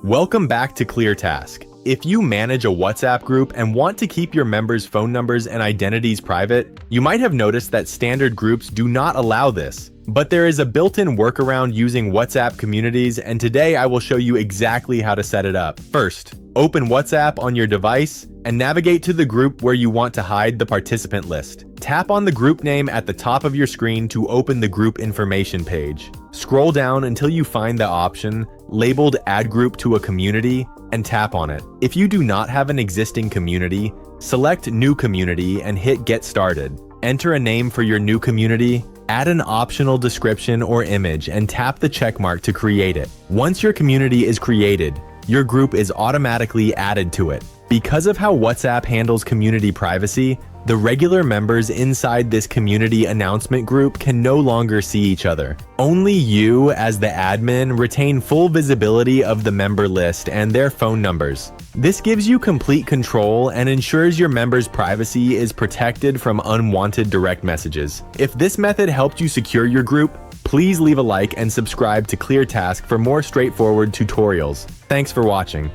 Welcome back to ClearTask. If you manage a WhatsApp group and want to keep your members' phone numbers and identities private, you might have noticed that standard groups do not allow this. But there is a built-in workaround using WhatsApp communities, and today I will show you exactly how to set it up. First, open WhatsApp on your device and navigate to the group where you want to hide the participant list. Tap on the group name at the top of your screen to open the group information page. Scroll down until you find the option labeled Add Group to a Community and tap on it. If you do not have an existing community, select New Community and hit Get Started. Enter a name for your new community, add an optional description or image, and tap the checkmark to create it. Once your community is created, your group is automatically added to it. Because of how WhatsApp handles community privacy, the regular members inside this community announcement group can no longer see each other. Only you, as the admin, retain full visibility of the member list and their phone numbers. This gives you complete control and ensures your members' privacy is protected from unwanted direct messages. If this method helped you secure your group, please leave a like and subscribe to ClearTask for more straightforward tutorials. Thanks for watching.